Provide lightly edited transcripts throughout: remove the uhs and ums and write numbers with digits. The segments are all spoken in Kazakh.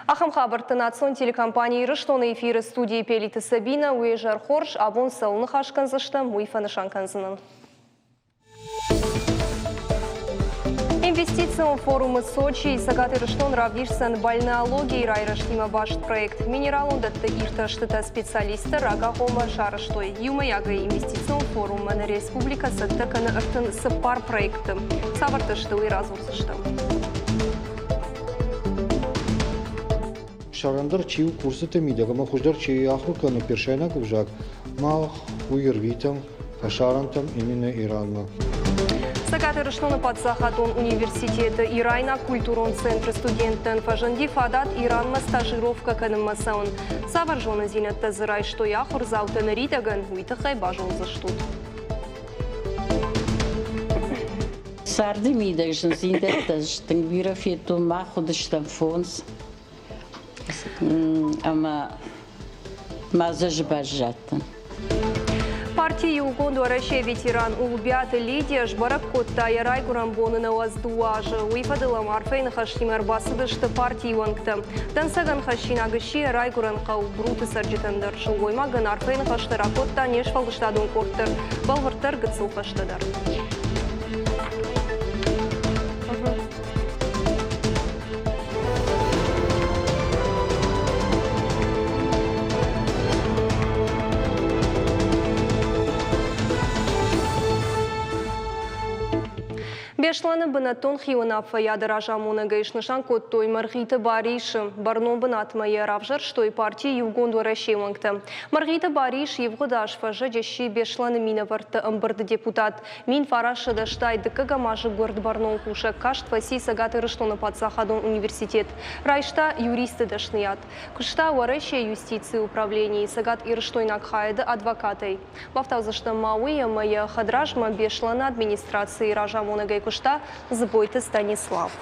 Ахам хабарты национ телекомпании Рыштоны эфиры студии Пелиты Сабина, Уэжар Хорш, Абон Сауны Хашканзышта, Муйфаны Шанканзынан. Инвестицион форумы Сочи и Сагаты Рыштон равдишсан бальнеологии райраштима башт проект. Минералон датты ирташтыта специалисты рага хома шарыштой. Юмаяга инвестицион форумы на республика саттаканы ыртын сыпар проекты. Савартышты и разурсышты. Шарандар чиу курсы темидага, ма хуждар чи ахрука на першайна губжак, ма хуйрвитам, фашарантам именно Иранма. Сагаты Рыштоны Падсахатон университета Ирайна культурон центр студенттен фажанди фадат Иранма стажировка канымасаун. Саваржона зинетта зырай, что яхур заутен ритаган, уйтахай бажон заштут. Сарды мидагжын зиндетта жтың бюрофету ма худыштан фонс. Ама мазаж бажаттан. Партии Угонду Арашей ветеран Улубята Лидия Жбарак Котта Ярай Гурамбоны на Воздуажа. Уйфадыла Марфейна Хаштимер Басыдышты партии Уангта. Тансаган Хашина Гаши Ярай Гуранка Убруты Сарджитандар. Шугоймаган Арфейна Хаштара Котта Нешфалдыштадун Корттер. Балвартер Гыцыл Хаштадар. Бешланы бынатон хионафа ядыража монагайшнышан коттой Маргита Бариши. Барно бынатмая равжар, что и партии Югонду Рашевангта. Маргита Бариш Евгодаш фажа дещи бешланы минаварта амбарда депутат. Мин фараша даштай дыкагамажы горд барно хуша кашт васи Сагаты Рыштоны Падсахатон университет. Райшта юристы дашният. Кушта уаращая юстиции управления Сагат Ирштойнак хайда адвокатой. Бафтаузашта мауя моя хадражма бешлана администрации ража монагай кушта Збойты Станислав.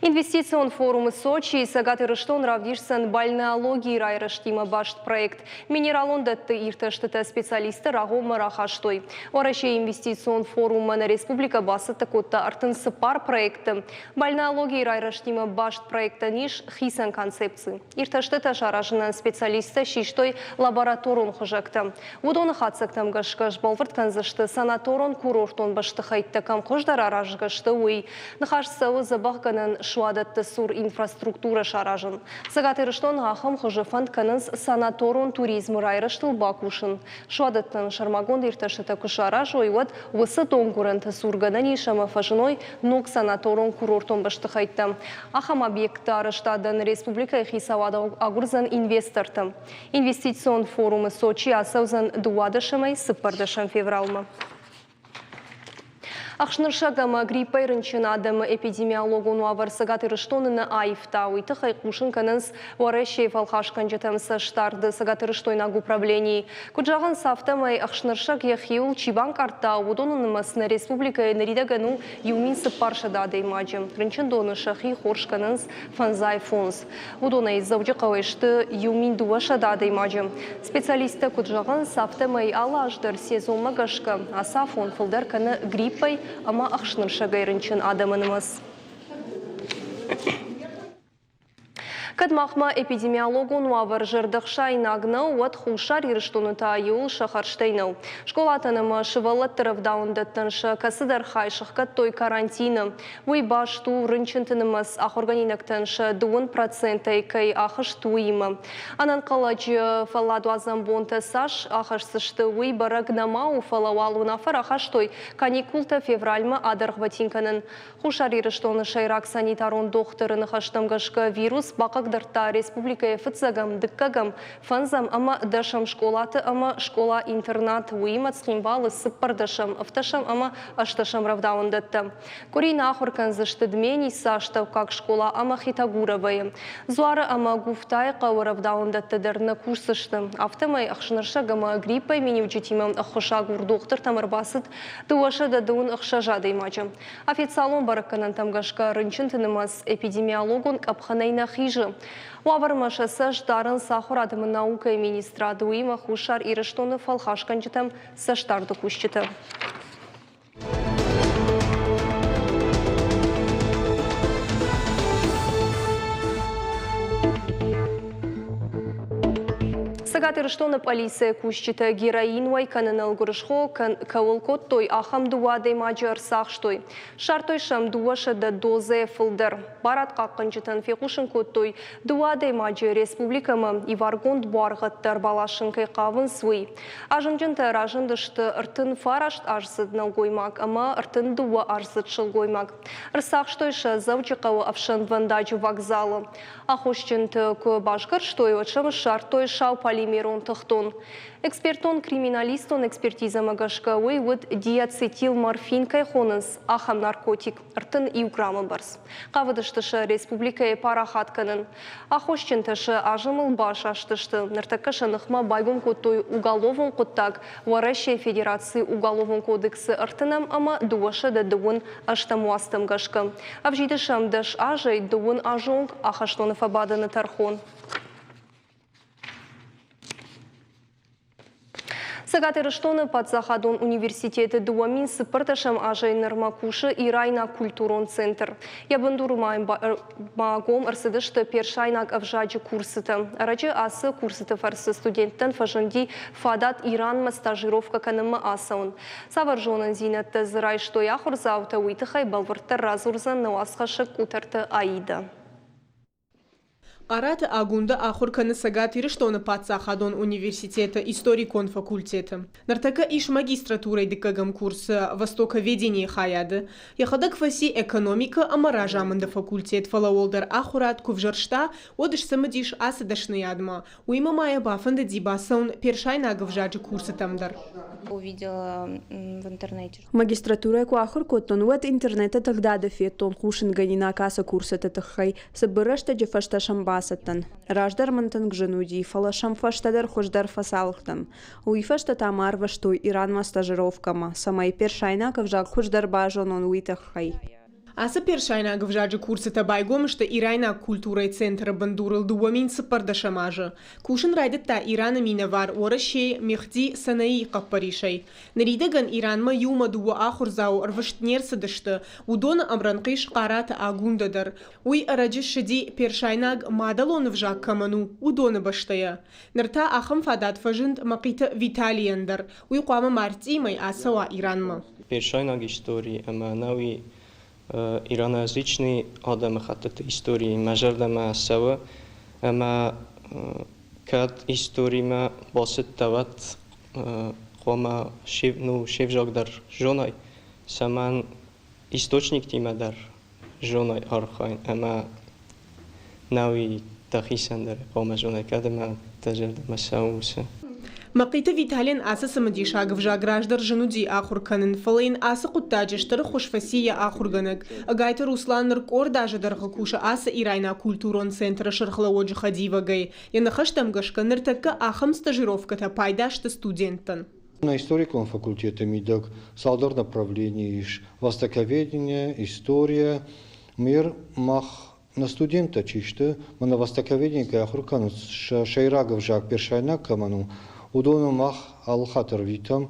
Инвестицион форумы Сочи и Сагаты Рыштон равдишсан бальнеологии райраштима башт проект. Минералон датты ирташтыта специалисты рагома рахаштой. Орашей инвестицион форумы на республика басы такотта артын сыпар проекты. Бальнеологии райраштима башт проекта ниш хисан концепции. Ирташтыта шаражынан специалисты шиштой лабораторон хожакта. Удоны хатсактам гашкаш балвартканзашты санаторон курортон башты хайттакам хождар аражгашты уй. Нахашсавы забахганан шуадатты сур инфраструктура шаражын. Сагаты Рыштон ахам хожы фонд канынс санаторон туризм райраштыл бакушын. Шуадаттын шармагон ирташыта кушараж ойват высы тонгурынты сурганани шамафажыной ног санаторон курортон башты хайттам. Ахам объекты арыштадын республика хисавада агурзан инвесторты. Инвестицион форумы Сочи асаузан дуадышымай сыппардышын февралма. Ахшныршагама гриппай рынчынадым эпидемиологон уавар Сагаты Рыштонына айфта уйты хайқушын канынс уарашей фалхашкан жетамсы штарды Сагаты Рыштойнаг управлений. Куджаган сафтамай ахшныршаг яхиул чибанк арта удонынымас на республика наридагану юмин сыпарша дадаймаджым. Рынчын доны шахи хорш канынс фанзай фонс. Удонай завжы кавайшты юмин дуаша дадаймаджым. Специалисты куджаган сафтамай алаждар сезон магашка, аса фон фылдар каны гриппай ама ахшнырша гайрынчын адамынымыз. Кадмахма эпидемиологон уавар жырдықша инагнау уат хушар ирыштоныта юл шахарштейнау. Школатанымы шывалаттырып даундаттыншы касыдар хайшыққат той карантины. Уйбашту рынчынтынымыз ахорганинактыншы 2% кай ахыш туйымы. Анан қалачы фаладу азамбонты саш ахышсышты уйбарагнамау фалауалунафар ахаш той каникулта февральма адарғватинканын. Хушар ирыштоны шайрак санитарон докторыны хаштамгашка вирус бақы Дырта республика фыцагам, дыккагам, фанзам ама дашам школаты ама школа-интернат уимат схимбалы сыппардашам, авташам ама ашташам равдаундатта. Курина ахуркан заштыдмени саштав как школа ама хитагуровая. Зуара ама гуфтайка равдаундатта дырна курсыштым. Автомай ахшныршагама гриппай мини учитимам ахшагур доктор тамарбасыт дуаша дадун ахшажадаймача. Официалон баракканан тамгашка рынчынтынымас эпидемиологон капханайна хижы. Уавармашасы ждарын сахурадымы наука министра дуима хушар ирыштоны фалхашканчытым саштарды кушчыты. Сагатырыштоны полиция кущита героинвай канынал гурышхо кавылкот той ахам дуадей маджар сахштой. Шартой шам дуаша да дозе фылдыр. Барат қаққынчытын фекушын коттой дуадей маджар республикамы иваргонд барғыттар балашын кайқавын суй. Ажымжынты ражындышты ыртын фарашт ажсыднал гоймак, ама ыртын дуа ажсыдшыл гоймак. Рсахштойша завчықавы авшын вандажу вокзалы. Ахошчынты ко башкар штой очым шартой шау полимерон тахтон. Экспертон криминалистон экспертиза магашка вот диацетил морфин кайхонынс ахам наркотик ыртын иуграмы барс. Қавыдыштышы республикае парахатканын. Ахошчынтышы ажымыл баш аштышты. Ныртакышы нықма байгон коттой уголовын коттак Варащия Федерации уголовын кодексы ыртынам, ама дуашы да дуын аштамуастым гашка. Авжидышам даш ажай дуын ажонг ахаштоны фабадыны тархон. Сагатырыштоны Патсахадон университеты дуамин сыпырташам ажай нырмакушы ирайна культурон центр. Ябындурмайм магом арсыдышты першайнак авжаджы курсыты. Арачы асы курсыты фарсы студенттен фажынди фадат Иранма стажировка канымы асаун. Саваржонын зинетті зырай штой ахурзаута уйтыхай балвыртты разурзан науасхашык утарты аида. Арат агунда ахурканы Сагатырыштоны Патсахадон университета историкон факультеты. Нартака иш магистратурой декагам курса востоковедения хаяды. Яхадак фаси экономика амаражамында факультет фалаолдар ахурат кувжаршта одыш самадиш асадашны ядма. Уйма мая бафанда дибасаун першайна гавжаджи курсы тамдар. Увидела в интернете. Магистратура ку ахур коттон уат интернета тогда да феттон хушин ганина каса курса татахай собырашта джефашта шамбасаттан. Раждар мантан гжануди фалашам фаштадар хождар фасалхтан. Уйфашта тамар ваштой Иранма стажировкама. Самай першайна кавжак хождар бажонон уитахай. Аса першайна гавжаджи курсы табайгом, что Ирайна культурой центра бандурыл дуамин сыпардашамажа. Кушин райдетта Ирана минавар орашей мехди санаи каппаришей. Наридаган Иранма юма дуа ахурзау арваштнер садышты. Удона амранкиш карата агундадар. Уй араджи шади першайнаг мадалон вжак каману. Удона баштая. Нарта ахам фадат фажинд макита Виталияндар. Уй куама мартимай асава Иранма. Першайнаг истории аманави ираноязычный адам хатат истории мажардама сава ама кад историяма босит тават хома шевжагдар жонай саман источник тимадар жонай архайн ама нави тахисандар хома жонай кадама тажардама сауса. Мақита Виталин асы самадиша гавжа граждар жануди ахурканын фалейн асы куттаджиштар хушфасия ахурганыг. Агайта Руслан ныркор даже дархакуша асы Ирайна культурон центра шархлаоджи хадивагай. Янахаштам гашка ныртакка ахам стажировката пайдашта студенттан. На историком факультете мидак салдар направлений востоковедение, история, мир мах на студента чишты, мы на востоковедение ахуркану шайрагов жак першайна каману. Удону мах алхатар витам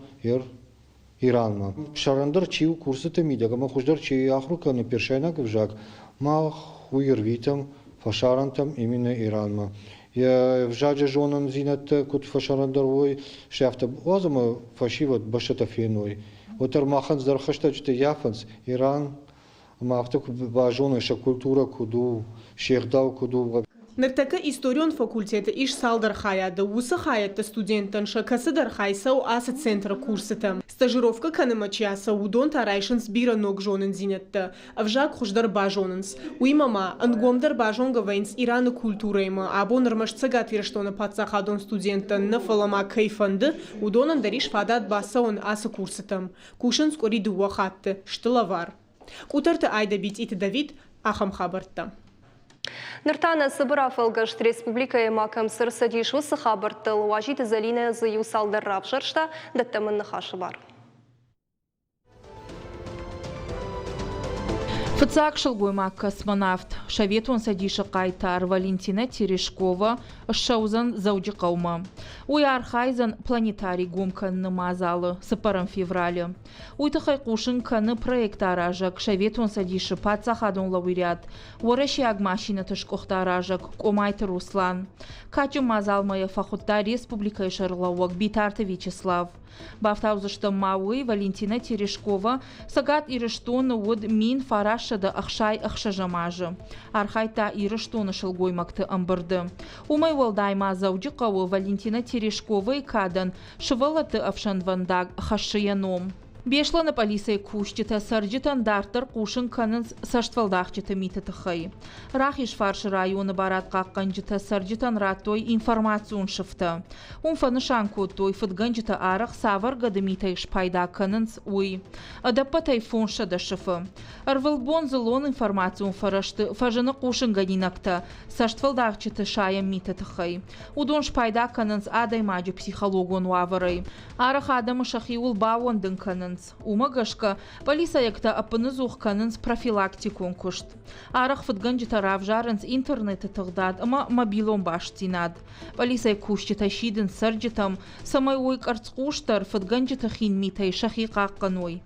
Иранма. Шарандар чиу курсыты мидага, ма хуждар чи ахруканы першайна гавжак, мах уир витам фашарантам именно Иранма. Я вжаджа жонан зинат кут фашарандар вой шафта вазама фашиват башата феной. Отар махан зархашта жта яфанс Иран махтак бажоны ша культура куду шехдау куду. Ныртака историон факультета иш салдар хаяда, уса хаятта студентан шакасадар хайсау аса центра курсыта. Стажировка канымачиаса удон тарайшын сбира ног жонын зинетта, авжак хуждар бажонынс. Уймама, ангомдар бажонга вайнс Ираны культурайма, або нырмаш Сагатырыштоны Патсахадон студентан на фалама кайфанды, удонан дариш фадат басаон аса курсытам. Кушын скори дуа хатты, штылавар. Кутарты айда бит ити Давид, ахам хабартта. Ныртана Сыбыраф Алгашт Республика Макам Сырсадиш Усы Хабартыл Уажиты Залина Заю Салдар Рапшаршта Даттамын Нахашы бар. Фыцак шылгойма космонавт Шаветон садиша қайтар Валентина Терешкова шаузан зауди қаума. Уй архайзан планетарий гомканны мазалы сыпарам феврале. Уй тахай кушын каны проект аражак Шаветон садиша пацахадон лауреат. Уараши агмашина тышкохта аражак Комайты Руслан. Катю мазалмая фахутта республика Шарлауак Битарта Вячеслав. Бафтаузышты Мауи Валентина Терешкова сагат ирыштоны уд мин фарашада ахшай ахшажамажы. Архайта ирыштоны шылгоймакты амбырды. Умай волдайма заудиқауы Валентина Терешкова и кадан шывалаты авшанвандаг хашияном. Бешланы полисай куштита сарджитан дартыр кушын канынс саштвалдахчита митатахай. Рахиш фарш районы барат қаққанжита сарджитан ратой информацион шыфты. Умфанышан куттой фытганжита арах савар гадымитайш пайда канынс уй. Адапатай фоншада шыфы. Арвылбон зылон информацион фарашты фажаны кушын ганинакта саштвалдахчита шаям митатахай. Удонш пайда канынс адай маджи психологон ваварай. Арах адамы шахиул бауандын канынс. Умагашка полисаякта апынызух канынс профилактикон кушт. Арах фытганжита равжарынс интернеты тығдад, ама мобилон баштинад. Полисай куштита шидын сарджитам, самай ойк арцкуштар фытганжита хинмитай шахи қаққаной.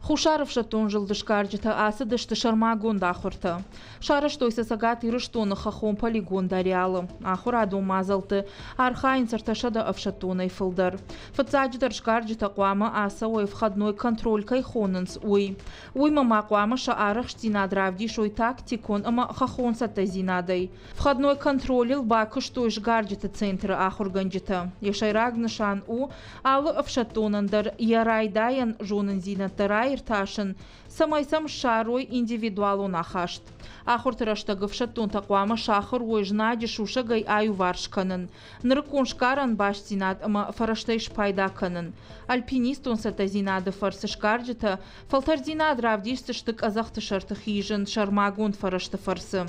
Хушаров шатон жылдышкарджита асыдышты шармагон дахурта. Шарыш тойса сагат ирыштоны хахон полигон дарялы. Ахур адом мазалты, архайн сарташада авшатонай фылдар. Фатсаджидар шкарджита қуама аса ой входной контроль кайхонынс уй. Уй мама қуама шаарах штинадравди шой тактикон, ама хахон сата зинадай. Входной контроль бакыш той жгарджита центры ахур ганджита. Ешайраг нышан у, алы авшатонандар ярайдаян жонын зинаттарай ирташын, самайсам шарой индивидуалу нахашт. Ахур тыраштагы шатун тақуама шахыр ой жнади шушагай аю варшканын. Ныркун шкаран баш зинад, ама фараштай шпайда канын. Альпинистун сата зинады фарсы шкарджита, фалтар зинад равдишты штык азахты шарты хижын, шармагун фарашты фарсы.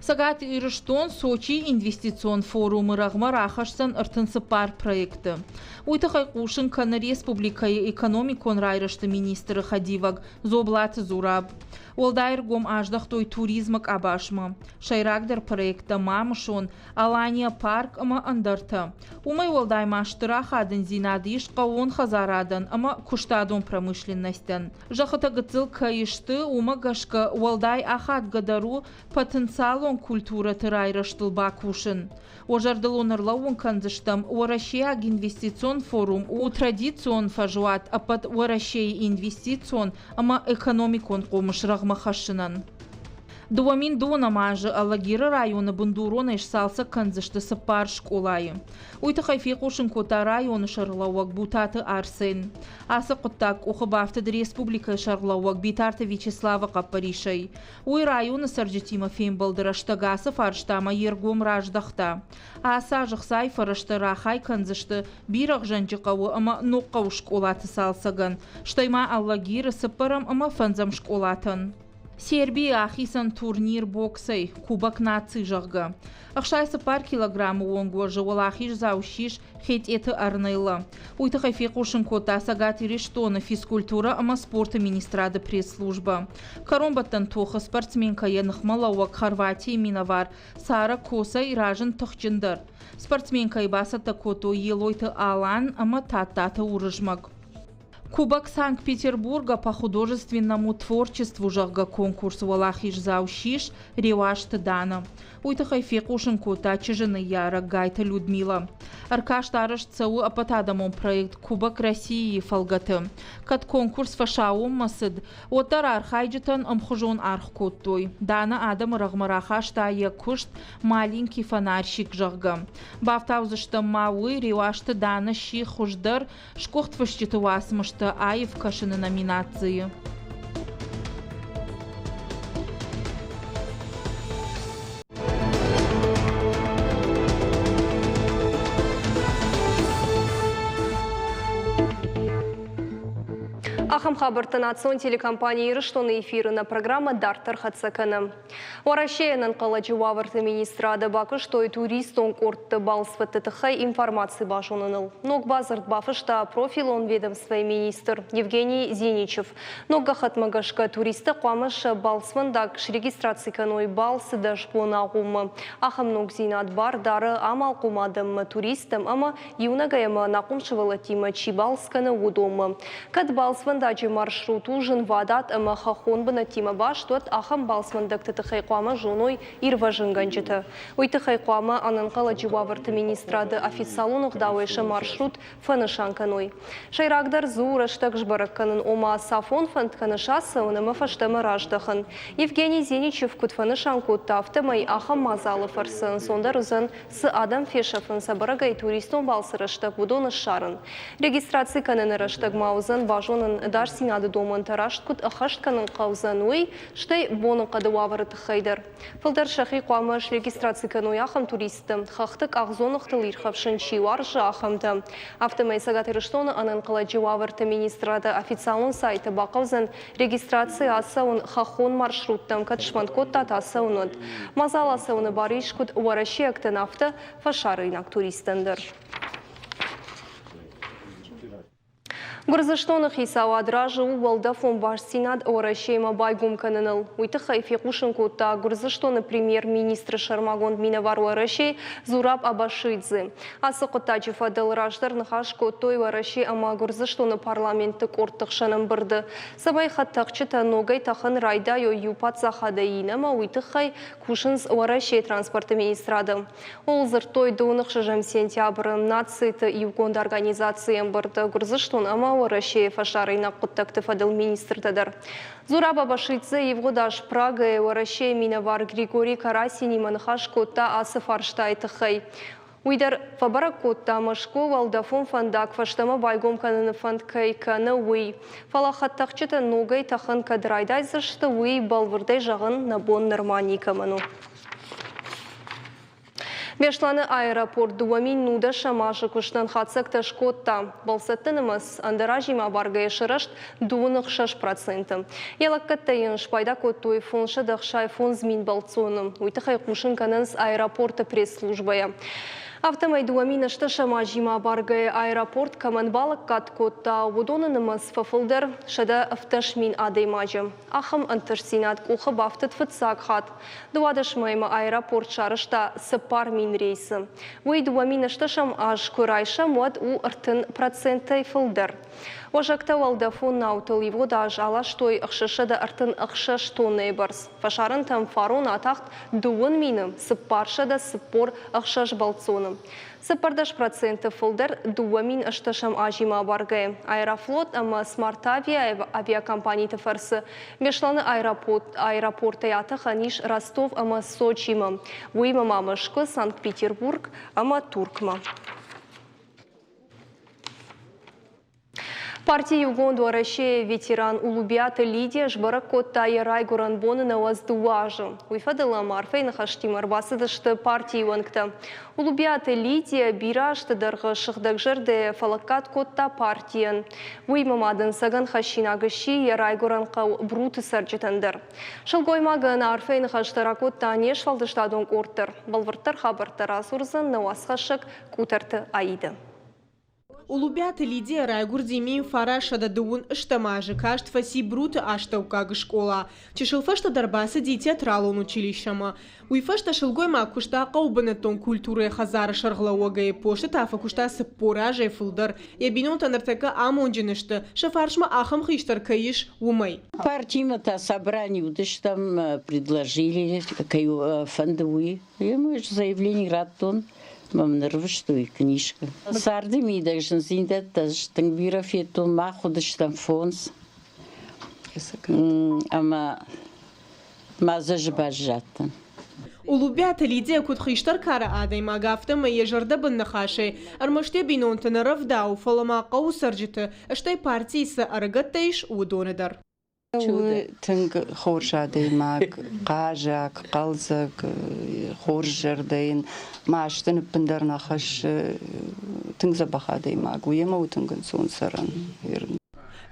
Сагат ирыштон Сочи инвестицион форумы рағмар ахашсан ыртынсы пар проекты. Уйтахай кушын каны республикайы экономикон райрышты министры Хадиваг зоблаты зураб. Олдайр гом аждах той туризмак абашма. Шайрагдар проекта мамышон Алания парк ама андарта. Умай олдай маштыра хадын зинадиш қауон хазарадан ама куштадон промышленностен. Жахыта гыцыл кайышты ума гашка олдай ахат гадару потенциалон культура тырайрыштыл бакушын. Ожардылонырлауын канзыштам Уарашеяг инвестицион форум у традицион фажуат апат Уарашей инвестицион ама экономикон комыш рағмахашынан. Дуамин дона мажы Алагира районы Бундурона ишсалса канзышты сыпар школайы. Уйтахай фекушын кота районы шарлауак бутаты арсен. Асы құттак ухыбафтыды республика шарлауак Битарта Вячеслава қапаришай. Уй районы сарджитима фем балдыраштагасы фарштама ергом раждахта. Аса жықсай фарышты рахай канзышты бирақ жанжықауы ама ноққау школаты салсаган. Штайма Алагира сыпарам ама фанзам школатын. Сербия ахисан турнир боксай, кубок наций жағға. Ақшайсы пар килограммы оңғы жауыл ахиш заушиш хет еті арнайлы. Уйтықай фекушын кота сагат ирештоны физкультура ама спорта министрады пресс-служба. Каромбаттан тоқы спортсменка енықмалауак Хорватия минавар Сара Коса и ражын тұқчындар. Спортсменка и басата кото елойты алан ама таттаты урыжмак. Кубок Санкт-Петербурга по художественному творчеству жағға конкурс Валахиш заушиш ревашты дана. Уйтахай фекушын кота чыжыны яра Гайта Людмила. Аркаш тарыш цау апатадамон проект Кубок России фалгаты. Кат конкурс фашауым масыд. Отар архайджитан амхужон арх коттой. Дана адам рағмарахаш тая кушт маленький фонарщик жағға. Бафтаузышты мауы ревашты дана ши хуждар шкохт фашчиты васмышты Аев кашины номинации. Ахам хабартын ацион телекомпания ирыштоны эфирына программа Дартар Хацаканы. Орашеянын қаладжы ваварты министрады бакыш той туристон кортты балсватты тыхай информации башоныныл. Ног базард бафышта профилон ведомства министр Евгений Зеничев. Ногга хатмагашка туристы қуамыш балсвандак регистрациканой балсы дашпона ғумы. Ахам ног зинат бар дары амал қумадым туристым, ама юнагайма нақумшывала тима чибалсканы удомы. Кад балсвандачы маршруту жын вадат ама хахон бына тима баш туат ахам балсвандак тыхай қуама жоной ирважын ганжыты. Уйты хайқуама анын қаладжы ваварты министрады официалунық дауэші маршрут фанышанканой. Шайрагдар зураштак жбаракканын ома сафон фантканышасы онымы фаштамы раждахын. Евгений Зеничев кут фанышанку тафтымай ахам мазалы фарсын. Сондар узын сы адам фешафын сабарагай туристон балсырыштак будоны шарын. Регистрации канын раштак маузын важонын дар синады домын тарашт кут ахаштканын қаузан уй, штай боны қады ваварыты хайдар. Фылдар шахи қуамыш регистрации кануй ахам туристым. Хақтык ағзонықтыл ирхавшын чиуаржы ахамды. Автомай сагатырыштоны анын қаладжы ваварты министрады официалын сайты бақаузын регистрации асауын хахон маршруттам катшман котта тасауынуд. Мазал асауыны баришкут уараши актын авты фашарынак туристендір. Гурзыштонық исау адражы увалда фон баш синад орашейма байгум каныныл. Уйты хайфе кушын котта Гурзыштоны премьер-министр Шармагонд Минавар орашей Зураб Абашидзе. Асы қоттачы фадыл раждар нахаш коттой орашей ама Гурзыштоны парламенті корттық шанын бірді. Сабай хаттақчыта ногай тахын райда йо юпат захадайын ама уйты хай кушынс орашей транспорты министрады. Ол зыртой доуных шажам сентябрын нацияты югонд организациям бірді Гурзыштон ама Орашей фашарына құттақты фадыл министрдадыр. Зураб Абашидзе Евгодаш Прага Орашей Минавар Григорий Карасини манхаш котта асы фарштайты хай. Уйдар фабара котта машко валдафон фандак фаштама байгом каныны фанд кайканы уй. Фалахаттақчыта ногай тахын кадрайдай зашты уй балвырдай жағын набон нырмани каману. Бешланы аэропорт дуамин нуда шамашы күшнан хатсак ташкотта. Балсаттынымыз андаражима баргая шырашт дуынық 6%. Елаккаттайын шпайда коттой фоншы дақшай фон змин балцоным. Уйтықай кушын канынс аэропорта пресс-службая. Автомай дуамин ашты шамажима баргая аэропорт каманбалық кат котта удонынымыз фафылдар шада авташмин адаймажы. Ахым антырсинат кухы бафтыт фытсак хат. Дуадышмайма аэропорт шарышта сыпар мин рейсы. Уй дуамин ашты шам аш курайша муад у ыртын процентай фылдар. Ожакта валдафон наутыл его даж алаштой ықшышыда ыртын ықшыш тонны барс. Фашарын там фарон атақт дуын миным сыпаршада сыппор ықшыш балцоным. Сыпардаш проценты фылдар дуамин ыштышам ажима баргай. Аэрофлот ама смартавия авиакомпании фарсы. Бешланы аэропорта ята ханиш Ростов ама Сочима. Уйма мамышкы Санкт-Петербург ама Туркма. Партия Югонду Орашея ветеран Улубята Лидия жбарак котта ярай гуранбоны на воздуажу. Уйфадыла марфей нахаштим арбасыдышты партия ванкта. Улубята Лидия бирашты дарғы шықдак жерде фалакат котта партиян. Уймамадын саган хашинагыши ярай гуранқау бруты сарджетандыр. Шылгоймагын арфей нахаштара котта неш фалдыштадон корттыр. Балвырттар хабартар асурзын науасхашык кутарты аиды. Улубята Лидия райгурдимин фарашада дуун ыштамажы кашт фаси бруты аштаука школа. Чешылфашта дарбасы ди театралон училищама. Уйфашта шылгойма кушта қаубанатон культуры хазары шарғлауагай пошты тафа кушта сыппоражай фылдар. Ябинон танартака амонжынышты. Шафаршма ахам хиштар каиш умай. Партийма-то собрание удыш там предложили каю фондовые. И мы же заявление градтон. Мам нервышто и книжка. Сарды ми дажын зиндет дажтың бюрофетон махудыштан фонс. Ама мазаж бажаттан. Улубята Лидия кутхиштар кара адайма гафта ма ежарда быннахашей. Армаште бинонтын равдау фалама қау сарджыты. Аштай партийсы аргаттайш удоныдар. Тынг хоршадаймак, қажак, қалзак, хоржардайын, маштын пындар нахаш тынг забахадаймак, уема утынгын сон саран.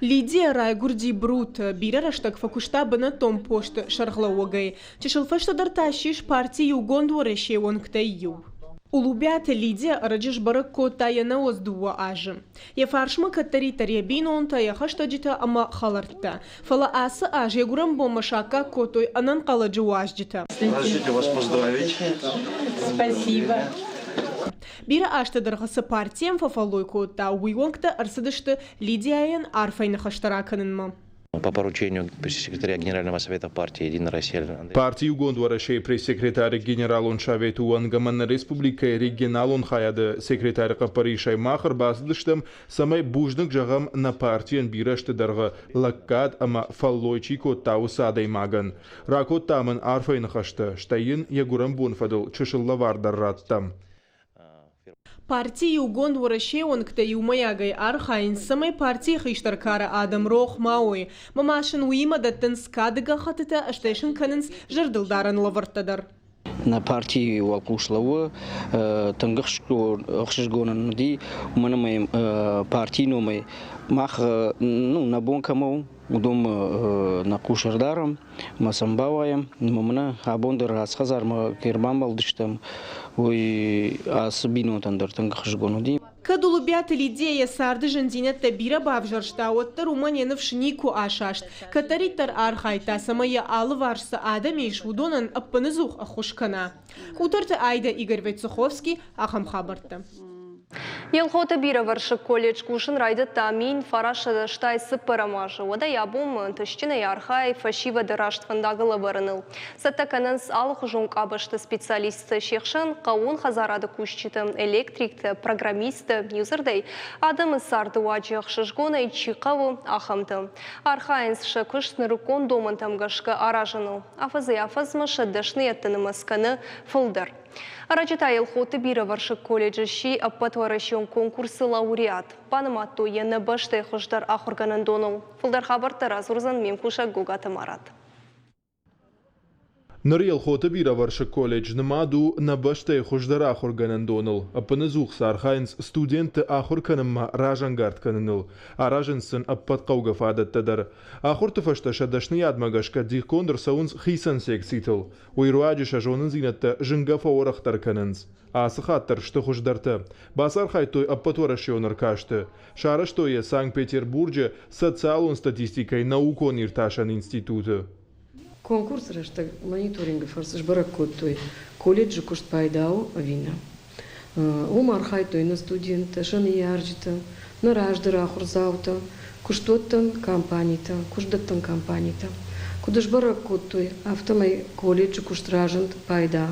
Лидия Райгурди Брут бира раштак факушта бана том пошт шарглауагай. Чешалфашта дарташиш партии угондвореше вонктайю. Улубят Лидия раджиш баракко таяна оздуа ажим. Я фаршма каттари тарьябинон тая хаштаджита ама халарта. Фала аса аж я гурам бомашака котой анан каладжуажджита. Разрешите вас поздравить. Спасибо. Бира аштадаргаса партиям фафалойку та уйвонгта арсадышты Лидияян арфайна хаштараканынма. По поручению пресс-секретаря Генерального совета партии «Единая Россия». Партии угондвореше пресс-секретарь генералон шаветуан гаман республика регионалон хаяды секретарь Паришай махар басдыштым самай буждык жағам на партиян бираштадарга лаккад ама фаллойчико таусадай маган. Ракот тамын арфайна хашты, штайын ягурам бунфадыл чышыллавардарраттам. Партии угондвореше онкта юмаягай архайн самай партии хиштаркара Адам Рох Мауи. Мамашин уима даттын скадыга хатыта аштайшын канынс жырдылдаран лавартадар. На партии валкушлавы тангахшгонан ди уманамай партии номай мах на бонкамау удом на кушардарам масамбаваем мамна абондер асхазар ма кербамбал дыштам ой асбинотандар тангахшгону ди. Кадулубят Лидия сарды жандинетта бира бавжаршта оттар уманенов шнику ашашт. Катариттар архайта самая алыварса адамеш удонан аппанызух ахушкана. Хутарта Айда Игорь Войцеховский ахамхабарта. Елхота бира варшы колледж кушын райды тамин фараша штай сыппарамажы. Ода ябум тыштина ярхай фашива дырашт фандагылы барыныл. Саттаканынс алық жонг абышты специалисты шекшын қауын хазарады кушчиты, электрикті, программисты, юзырдай адымы сарды уаджиық шышгона и чиқаву ахамты. Архайынс шықыш нырыкон домын тамгашқы аражыныл. Афазы афазмы шаддашны еттіні масканы фылдар. Арачыта елхоты бира варшы колледжі ши аппатуарашион конкурсы лауреат. Паныматту ені баштай құждар ақырганын доныл. Фылдар хабартара зұрзан мемкуша гугаты марат. Ныр елхоты бира варшы колледж нымаду на баштай құждар ақырганын доныл. Аппанызуқ сархайынс студенті ақырканымма ражангард каныныл. Аражынсын аппатқауға фадаттадар. Ақырты фашта шадашны ядмагашка дихкондыр сауынс хисан секситыл. Уйруаджи шажонын зинатта жынгафа орақтар канынс. Асы хаттар шты құждарты. Басар хайтой аппатуарашионыр кашты. Шараштойе Санкт-Петербурге социалун статистикай наукон ирташан институты. Конкурс рашта мониторинга фарсыш баракоттой колледжи кушт пайдау вина. Умар хайтой на студента, шаны ярджита, на раждыра ахурзаута, куштоттан компанийта, кушдаттан компанийта. Кудыш баракоттой автомай колледжи кушт ражант пайда,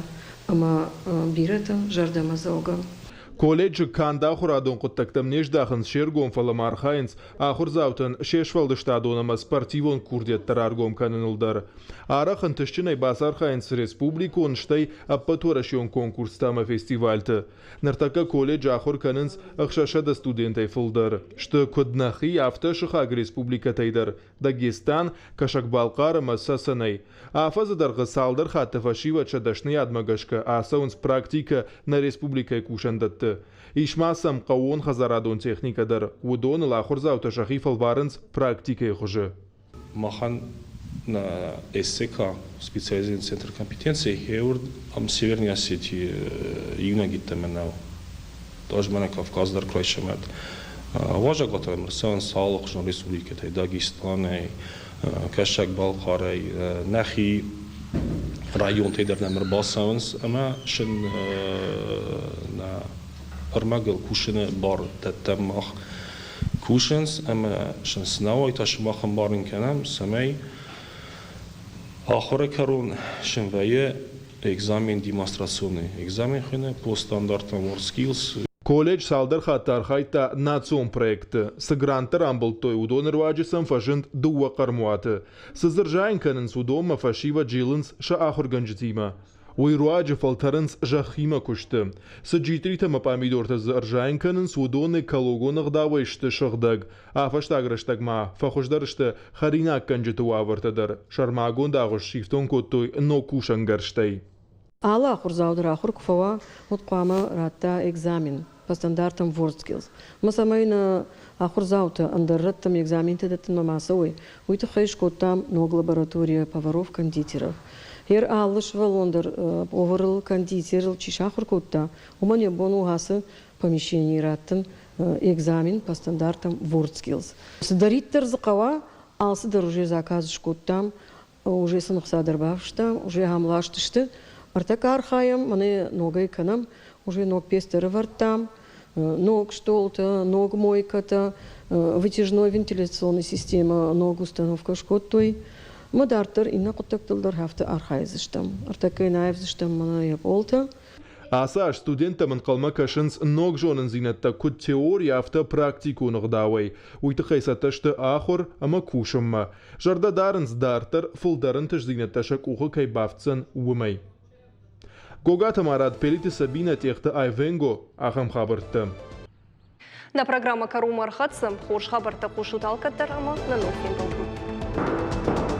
ама бирата жардама зауга. Колледжі канда құрадын құттақтам неждақын шергон фалам архайынс ақыр заутын шешвалды штадонама спортивон курдеттар аргом канынылдар. Арахын түшчінай бас архайынс республикон штай аппатуарашион конкурстама фестивальты. Нартака колледж ақыр канынс ақшашада студентай фылдар. Шты көднахи авта шықаг республика тайдар. Дагестан кашакбалқарыма сасанай. Афазадарғы салдар хатты фашива чадашны ядмагашка асаунс практика на республикай кушандатты. Ишмасам қауын хазарадон техникадар. Удон лахурзаута шахифал варынс практикай хуже. Махан на СЦК, специализированный центр компетенции, Хеурд, Северной Осетии, Юнагита Менау. Тоже мене Кавказдар крайшемет. Важа гота Мерсен Салах, Жон Республики, Дагестан, Кашак Балқарай, Нахи, район Тейдер Намер Басаунс, ама шын на Армагел кушины бар таттамах кушинс, ама шын снауай ташмахам барын канам, самай Ахора карун шын вайе экзамен демонстрационный. Экзамен хыны по стандартам WorldSkills. Колледж салдар хаттар хайта национ проекты. Сыгрантар амбылтой удоныр ваджисам фашынт дуа кармуаты. Сызыржайын канынс удома фашива джилынс ша ахурганжитима. Уйруаджи фалтарынс жахима кушты. Саджитрита мапамидорта зыржайын канынс удоны калогонық давайшты шығдаг. Афаштаграштагма фахушдарышты харинак канжиту авартадар. Шармагон дағыш шифтон коттой но кушангарштай. Алла ахур заудыр ахур куфава мутқуама ратта экзамен. по стандартам WorldSkills. Мы самайна ахурзаута андерраттам экзамен тедеттен мамасовой. Уйта хайшко там ног лаборатория поваров кондитеров. Хер алыш валондер оварыл кондитерил чишахур котта. Умане бону хасы помещение раттен экзамен по стандартам WorldSkills. Сдариттер закава, алсыдар уже заказ шкоттам, уже сынықса дырбавшта, уже хамлаштышты. Артак архаям, мане нога иканам, уже ног пестері варттам, ног штолта, ног мойката, вытяжной вентиляционной система, ног установка шкоттой. Мадартыр инна құттықтылдар хафты архайзыштам. Артак айнайвзыштам мана еп олта. Асаш студентамын қалма кашынс ног жонын зинетта күт теория авто практику нығдауай. Уйты қайсатышты ахыр, ама кушымма. Жарда дарынс дартыр, фылдарын тыш зинетташак ухы кайбафтсын уымай. Гогата марад пелити Сабина техты айвенго ахам хабыртты. На программа Кару Мархатсым, хош хабарта кушут алкаттар ама на ногтен болду.